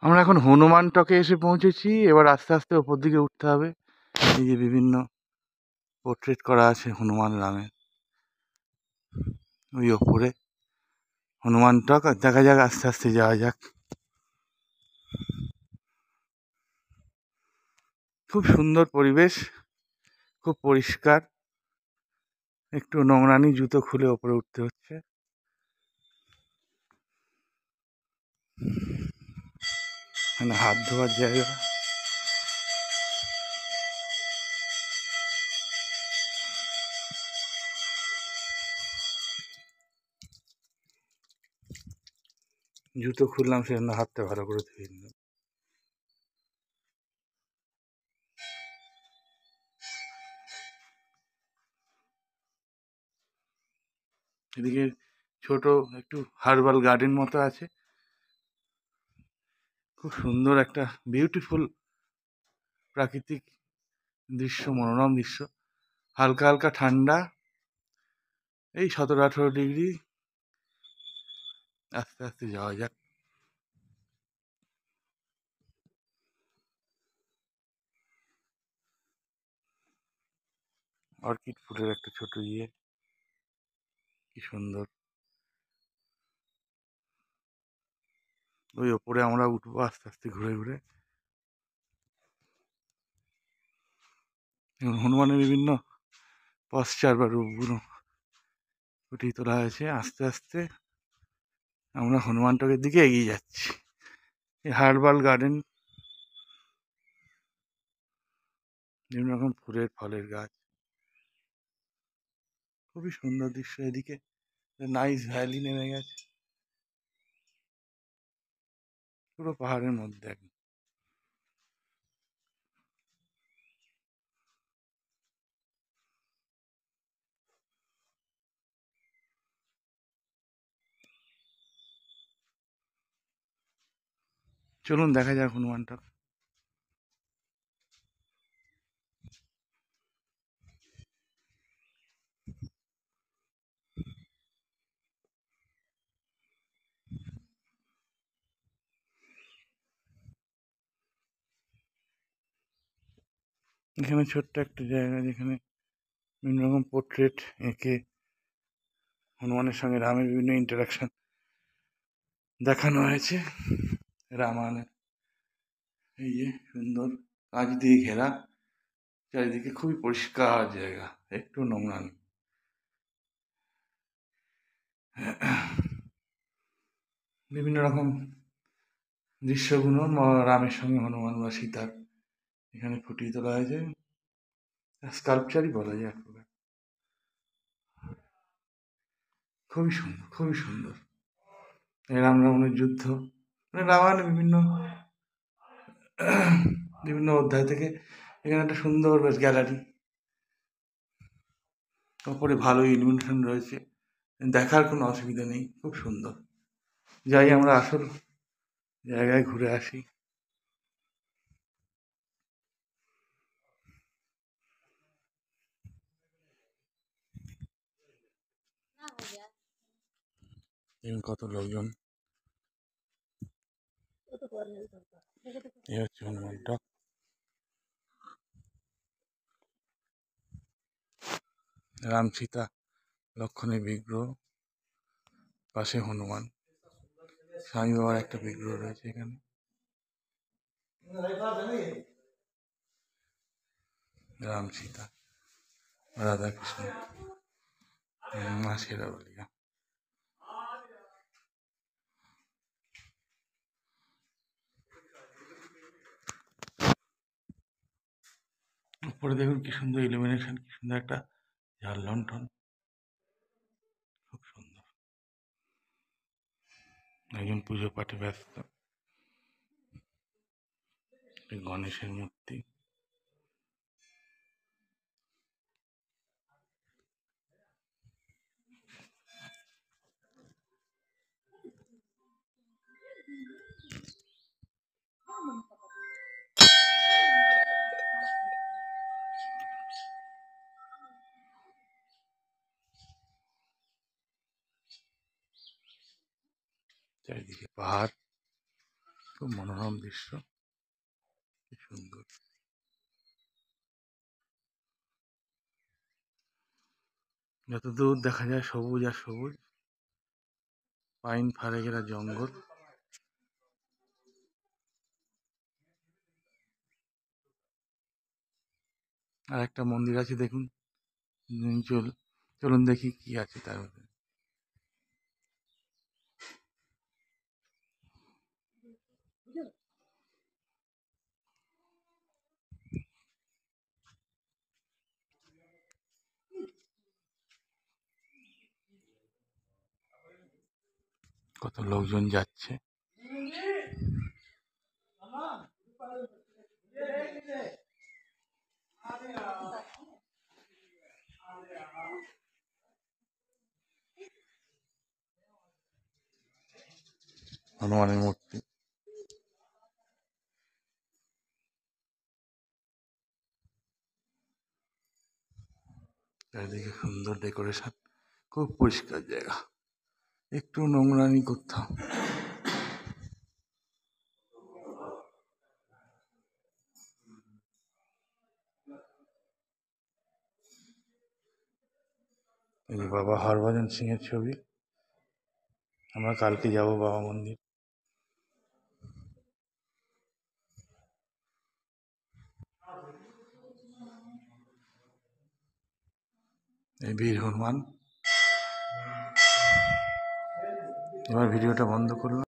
আমরা এখন হনুমান টকে এসে পৌঁছেছি। এবার আস্তে আস্তে ওপর দিকে উঠতে হবে। এই যে বিভিন্ন পোর্ট্রেট করা আছে হনুমান রামের, ওই ওপরে হনুমান টক। আর দেখা যাক, আস্তে আস্তে যাওয়া যাক। খুব সুন্দর পরিবেশ, খুব পরিষ্কার। একটু নোংরানি, জুতো খুলে ওপরে উঠতে হচ্ছে। মানে হাত ধোয়ার জায়গা। জুতো খুললাম, সেজন্য হাতটা ভালো করে ধুয়ে নিলাম। এদিকে ছোট একটু হার্বাল গার্ডেন মতো আছে। খুব সুন্দর একটা বিউটিফুল প্রাকৃতিক দৃশ্য, মনোরম দৃশ্য। হালকা হালকা ঠান্ডা, এই 17-18 ডিগ্রি। আস্তে আস্তে যাওয়া যাক। অর্কিড ফুলের একটা ছোট ইয়ে, কি সুন্দর। ওই ওপরে আমরা উঠবো আস্তে আস্তে ঘুরে ঘুরে। হনুমানের বিভিন্ন পশ্চার বা রূপগুলো ফুটিয়ে তোলা হয়েছে। আস্তে আস্তে আমরা হনুমান টকের দিকে এগিয়ে যাচ্ছি। এই হার্বাল গার্ডেন, বিভিন্ন রকম ফুলের ফলের গাছ, খুবই সুন্দর দৃশ্য। এদিকে নাইস ভ্যালি নেমে গেছে পুরো পাহাড়ের মধ্যে একদম। চলুন দেখা যাক হনুমান টক। এখানে ছোট্ট একটা জায়গা, যেখানে বিভিন্ন রকম পোর্ট্রেট এঁকে হনুমানের সঙ্গে রামের বিভিন্ন ইন্টারাকশন দেখানো হয়েছে। রামায়ণের এই যে সুন্দর কাঁচ দিয়ে ঘেরা, চারিদিকে খুবই পরিষ্কার জায়গা, একটু নোংরা নেই। বিভিন্ন রকম দৃশ্যগুলো রামের সঙ্গে হনুমান বা সীতার এখানে ফুটিয়ে তোলা হয়েছে। স্কাল্পচারই বলা যায় এক প্রকার। খুবই সুন্দর, খুবই সুন্দর। রাম রাবণের যুদ্ধ, মানে রামায়ণের বিভিন্ন বিভিন্ন অধ্যায় থেকে এখানে একটা সুন্দর বেশ গ্যালারি। ওপরে ভালো ইলুমিনেশন রয়েছে, দেখার কোনো অসুবিধা নেই, খুব সুন্দর। যাই আমরা আসল জায়গায় ঘুরে আসি। কত লোকজন। এই হচ্ছে হনুমান টক। রাম সীতা লক্ষণের বিগ্রহ, পাশে হনুমান, স্বামী বাবার একটা বিগ্রহ রয়েছে এখানে। রাম সীতা, রাধা কৃষ্ণ, মা শেরাবলিয়া। উপরে দেখুন কি সুন্দর ইলুমিনেশন, কি সুন্দর একটা ঝাল লণ্ঠন, খুব সুন্দর। একজন পুজো পাঠে ব্যস্ত। গণেশের মূর্তি। চারিদিকে পাহাড়, খুব মনোরম দৃশ্য, কি সুন্দর। যত দূর দেখা যায় সবুজ আর সবুজ, পাইন ফারে ঘেরা জঙ্গল। আর একটা মন্দির আছে দেখুন, চলুন দেখি কি আছে তার মধ্যে। কত লোকজন যাচ্ছে। হনুমানের মূর্তি, চারিদিকে সুন্দর ডেকোরেশন, খুব পরিষ্কার জায়গা, একটু নোংরামি কোথাও। এই যে বাবা হরভজন সিং এর ছবি। আমরা কালকে যাব বাবা মন্দির। এই বীর হনুমান। এবার ভিডিওটা বন্ধ করলাম।